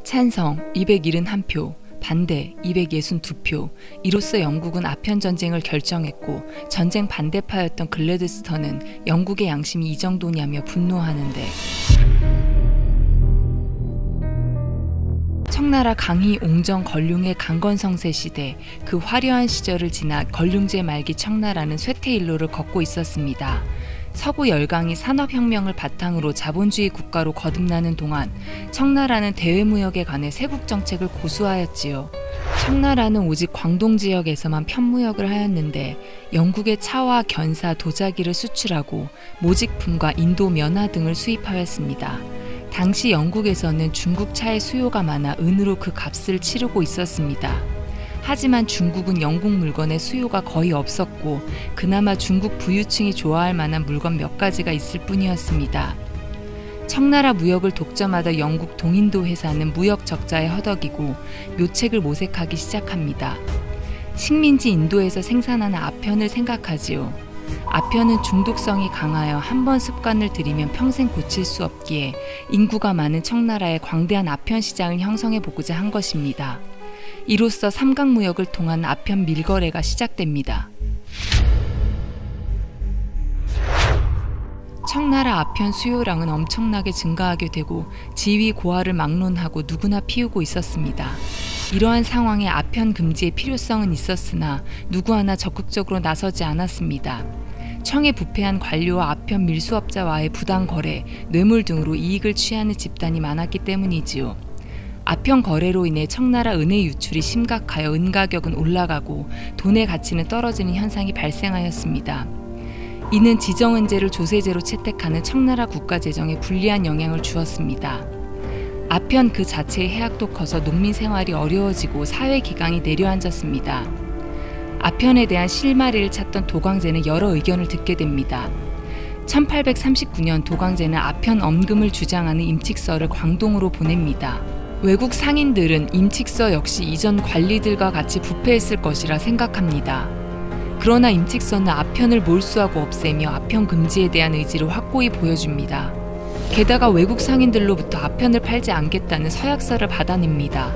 찬성 271표, 반대 262표. 이로써 영국은 아편 전쟁을 결정했고 전쟁 반대파였던 글래드스터는 영국의 양심이 이 정도냐며 분노하는데, 청나라 강희, 옹정, 걸륭의 강건성세 시대, 그 화려한 시절을 지나 걸륭제 말기 청나라는 쇠퇴일로를 걷고 있었습니다. 서구 열강이 산업혁명을 바탕으로 자본주의 국가로 거듭나는 동안 청나라는 대외무역에 관해 세국 정책을 고수하였지요. 청나라는 오직 광동 지역에서만 편무역을 하였는데 영국의 차와 견사, 도자기를 수출하고 모직품과 인도 면화 등을 수입하였습니다. 당시 영국에서는 중국 차의 수요가 많아 은으로 그 값을 치르고 있었습니다. 하지만 중국은 영국 물건의 수요가 거의 없었고 그나마 중국 부유층이 좋아할 만한 물건 몇 가지가 있을 뿐이었습니다. 청나라 무역을 독점하던 영국 동인도 회사는 무역 적자에 허덕이고 묘책을 모색하기 시작합니다. 식민지 인도에서 생산하는 아편을 생각하지요. 아편은 중독성이 강하여 한 번 습관을 들이면 평생 고칠 수 없기에 인구가 많은 청나라에 광대한 아편 시장을 형성해 보고자 한 것입니다. 이로써 삼각무역을 통한 아편 밀거래가 시작됩니다. 청나라 아편 수요량은 엄청나게 증가하게 되고 지위 고하를 막론하고 누구나 피우고 있었습니다. 이러한 상황에 아편 금지의 필요성은 있었으나 누구 하나 적극적으로 나서지 않았습니다. 청에 부패한 관료와 아편 밀수업자와의 부당 거래, 뇌물 등으로 이익을 취하는 집단이 많았기 때문이지요. 아편 거래로 인해 청나라 은의 유출이 심각하여 은 가격은 올라가고 돈의 가치는 떨어지는 현상이 발생하였습니다. 이는 지정은제를 조세제로 채택하는 청나라 국가 재정에 불리한 영향을 주었습니다. 아편 그 자체의 해악도 커서 농민 생활이 어려워지고 사회 기강이 내려앉았습니다. 아편에 대한 실마리를 찾던 도광제는 여러 의견을 듣게 됩니다. 1839년 도광제는 아편 엄금을 주장하는 임칙서를 광동으로 보냅니다. 외국 상인들은 임칙서 역시 이전 관리들과 같이 부패했을 것이라 생각합니다. 그러나 임칙서는 아편을 몰수하고 없애며 아편 금지에 대한 의지를 확고히 보여줍니다. 게다가 외국 상인들로부터 아편을 팔지 않겠다는 서약서를 받아냅니다.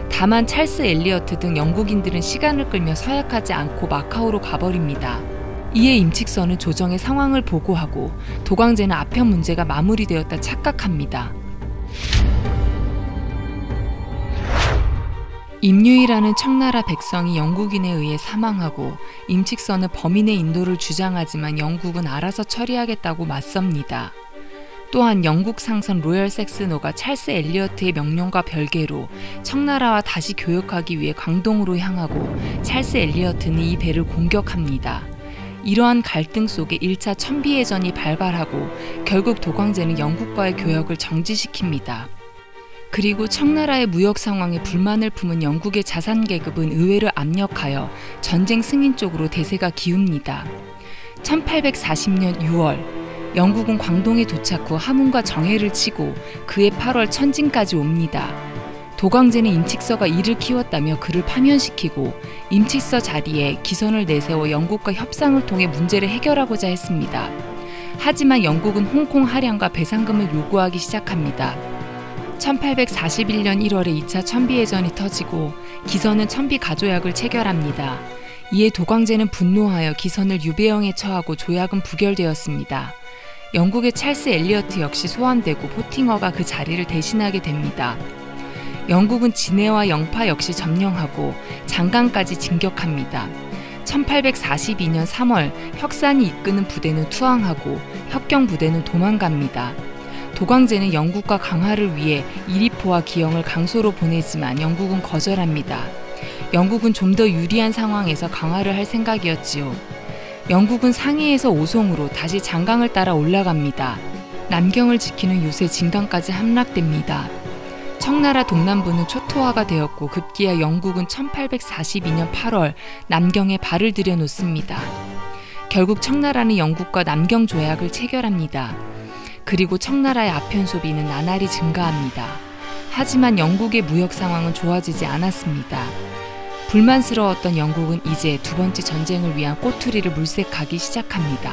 다만 찰스 엘리어트 등 영국인들은 시간을 끌며 서약하지 않고 마카오로 가버립니다. 이에 임칙서는 조정의 상황을 보고하고 도광제는 아편 문제가 마무리되었다 착각합니다. 임유이라는 청나라 백성이 영국인에 의해 사망하고 임칙서는 범인의 인도를 주장하지만 영국은 알아서 처리하겠다고 맞섭니다. 또한 영국 상선 로열 섹스노가 찰스 엘리어트의 명령과 별개로 청나라와 다시 교역하기 위해 광동으로 향하고 찰스 엘리어트는 이 배를 공격합니다. 이러한 갈등 속에 1차 천비해전이 발발하고 결국 도광제는 영국과의 교역을 정지시킵니다. 그리고 청나라의 무역 상황에 불만을 품은 영국의 자산계급은 의회를 압력하여 전쟁 승인 쪽으로 대세가 기웁니다. 1840년 6월 영국은 광동에 도착 후 함흥과 정해를 치고 그해 8월 천진까지 옵니다. 도광제는 임칙서가 이를 키웠다며 그를 파면시키고 임칙서 자리에 기선을 내세워 영국과 협상을 통해 문제를 해결하고자 했습니다. 하지만 영국은 홍콩 할양과 배상금을 요구하기 시작합니다. 1841년 1월에 2차 천비해전이 터지고 기선은 천비가조약을 체결합니다. 이에 도광제는 분노하여 기선을 유배형에 처하고 조약은 부결되었습니다. 영국의 찰스 엘리어트 역시 소환되고 포팅어가 그 자리를 대신하게 됩니다. 영국은 진해와 영파 역시 점령하고 장강까지 진격합니다. 1842년 3월 혁산이 이끄는 부대는 투항하고 협경 부대는 도망갑니다. 도광제는 영국과 강화를 위해 이리포와 기영을 강소로 보내지만 영국은 거절합니다. 영국은 좀 더 유리한 상황에서 강화를 할 생각이었지요. 영국은 상해에서 오송으로 다시 장강을 따라 올라갑니다. 남경을 지키는 요새 진강까지 함락됩니다. 청나라 동남부는 초토화가 되었고 급기야 영국은 1842년 8월 남경에 발을 들여놓습니다. 결국 청나라는 영국과 남경 조약을 체결합니다. 그리고 청나라의 아편 소비는 나날이 증가합니다. 하지만 영국의 무역 상황은 좋아지지 않았습니다. 불만스러웠던 영국은 이제 두 번째 전쟁을 위한 꼬투리를 물색하기 시작합니다.